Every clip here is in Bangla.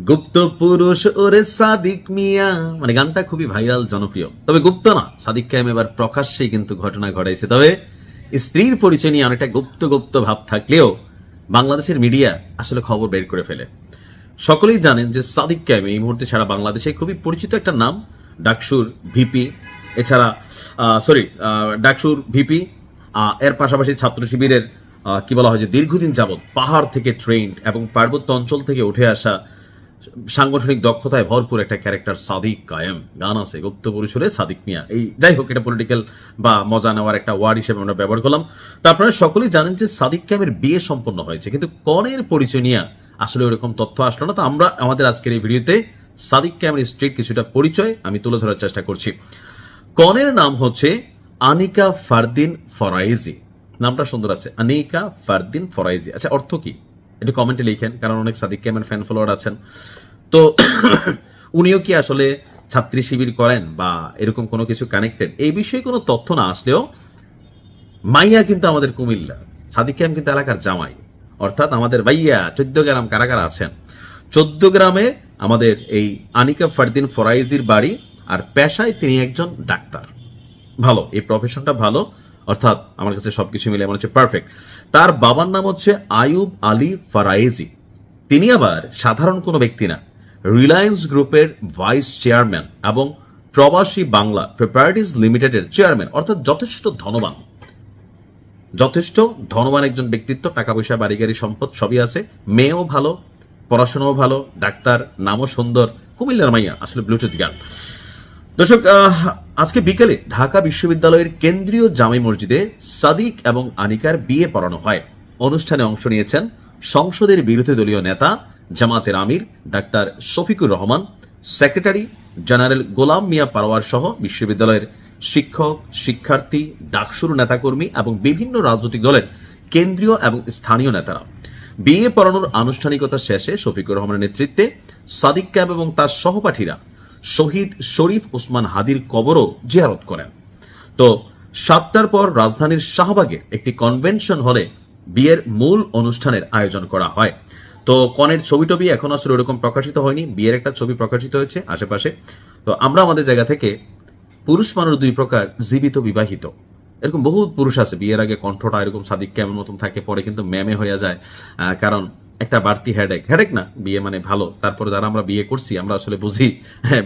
গুপ্ত পুরুষ ওরে সাদিক মিয়া, মানে গানটা খুবই ভাইরাল, জনপ্রিয়। তবে গুপ্ত না, সাদিক কায়েম এবার প্রকাশ্যেই কিন্তু ঘটনা ঘটাইছে। তবে স্ত্রীর পরিচয় নিয়ে অনেকটা গুপ্ত গুপ্ত ভাব থাকলেও বাংলাদেশের মিডিয়া আসলে খবর বের করে ফেলে। সকলেই জানেন যে সাদিক কায়েম এই মুহূর্তে সারা বাংলাদেশে খুবই পরিচিত একটা নাম, ডাকসুর ভিপি। এছাড়া ডাকসুর ভিপি, এর পাশাপাশি ছাত্র শিবিরের কি বলা হয় যে দীর্ঘদিন যাবৎ পাহাড় থেকে ট্রেন্ড এবং পার্বত্য অঞ্চল থেকে উঠে আসা সাংগঠনিক দক্ষতায় ভরপুর একটা ক্যারেক্টার সাদিক কায়েম। গান আছে গুপ্ত পরিসরে সাদিক মিয়া। এই যাই হোক, এটা পলিটিক্যাল বা মজা নেওয়ার একটা ওয়ার্ড হিসেবে আমরা ব্যবহার করলাম। তো আপনারা সকলেই জানেন যে সাদিক কায়েমের বিয়ে সম্পন্ন হয়েছে, কিন্তু কনের পরিচয় নিয়ে আসলে ওরকম তথ্য আসলো না। তো আমরা আমাদের আজকের এই ভিডিওতে সাদিক কায়েমের স্ত্রীর কিছুটা পরিচয় আমি তুলে ধরার চেষ্টা করছি। কনের নাম হচ্ছে আনিকা ফারদিন ফরাইজি। নামটা সুন্দর আছে, আনিকা ফারদিন ফরাইজি। আচ্ছা, অর্থ কি একটু কমেন্টে লিখেন, কারণ অনেক সাদিক কায়েমের ফ্যান ফলোয়ার আছেন। তো উনিও কি আসলে ছাত্রী শিবির করেন বা এরকম কোনো কিছু কানেক্টেড, এই বিষয়ে কোনো তথ্য না আসলেও মাইয়া কিন্তু আমাদের কুমিল্লা, সাদিক কায়েম কিন্তু এলাকার জামাই, অর্থাৎ আমাদের ভাইয়া 14 গ্রাম কারা কারা আছেন। 14 গ্রামে আমাদের এই আনিকা ফারদিন ফরাইজির বাড়ি, আর পেশায় তিনি একজন ডাক্তার। ভালো, এই প্রফেশনটা ভালো, অর্থাৎ আমার কাছে সবকিছু মিলে মনে হচ্ছে পারফেক্ট। তার বাবার নাম হচ্ছে আয়ুব আলী ফারাইজি। তিনি আবার সাধারণ কোনো ব্যক্তি না, রিলায়েন্স গ্রুপের ভাইস চেয়ারম্যান এবং প্রবাসী বাংলা প্রপার্টিজ লিমিটেডের চেয়ারম্যান, অর্থাৎ যথেষ্ট ধনবান একজন ব্যক্তিত্ব। টাকা পয়সা, বাড়ি গাড়ি, সম্পদ সবই আছে। মেয়েও ভালো, পড়াশোনাও ভালো, ডাক্তার, নামও সুন্দর, কুমিল্লার মাইয়া, আসলে ব্লুটুথ গান। দর্শক, আজকে বিকেলে ঢাকা বিশ্ববিদ্যালয়ের কেন্দ্রীয় জামে মসজিদে সাদিক এবং আনিকার বিয়ে পড়ানো হয়। অনুষ্ঠানে অংশ নিয়েছেন সংসদের বিরোধী দলীয় নেতা জামাতের আমির doctor Shafiqur Rahman, secretary general Golam Mia Parwar সহ বিশ্ববিদ্যালয়ের শিক্ষক, শিক্ষার্থী, ডাকসুর নেতাকর্মী এবং বিভিন্ন রাজনৈতিক দলের কেন্দ্রীয় এবং স্থানীয় নেতারা। বিয়ে পড়ানোর আনুষ্ঠানিকতা শেষে শফিকুর রহমানের নেতৃত্বে সাদিক কায়েম এবং তার সহপাঠীরা শহীদ শরীফ ওসমান হাদির কবরও জিয়ারত করেন। তো 7টার পর রাজধানীর শাহবাগে একটি কনভেনশন হলে বিয়ের মূল অনুষ্ঠানের আয়োজন করা হয়। তো কনের ছবি টবি এখন আসলে ওরকম প্রকাশিত হয়নি, বিয়ের একটা ছবি প্রকাশিত হয়েছে আশেপাশে। তো আমরা আমাদের জায়গা থেকে পুরুষ মানুষ দুই প্রকার, জীবিত, বিবাহিত, এরকম বহু পুরুষ আছে বিয়ের আগে কণ্ঠটা এরকম সাদিক কায়েমের মতন থাকে, পরে কিন্তু ম্যামে হয়ে যায়, কারণ একটা বাড়তি হেডেক না, বিয়ে মানে ভালো। তারপরে যারা আমরা বিয়ে করছি আমরা আসলে বুঝি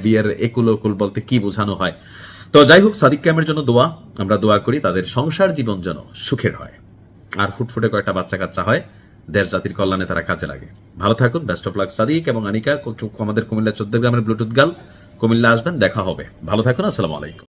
বিয়ের একুল ওকুল বলতে কি বোঝানো হয়। তো যাই হোক, সাদিক কায়েমের জন্য আমরা দোয়া করি তাদের সংসার জীবন যেন সুখের হয়, আর ফুটফুটে কয়েকটা বাচ্চা কাচ্চা হয়, দেশ জাতির কল্যাণে তারা কাজে লাগে। ভালো থাকুন, বেস্ট অফ লাক সাদিক এবং আনিকা। আমাদের কুমিল্লা 14 গ্রামের ব্লুটুথ গার্ল, কুমিল্লা আসবেন, দেখা হবে। ভালো থাকুন, আসসালামু আলাইকুম।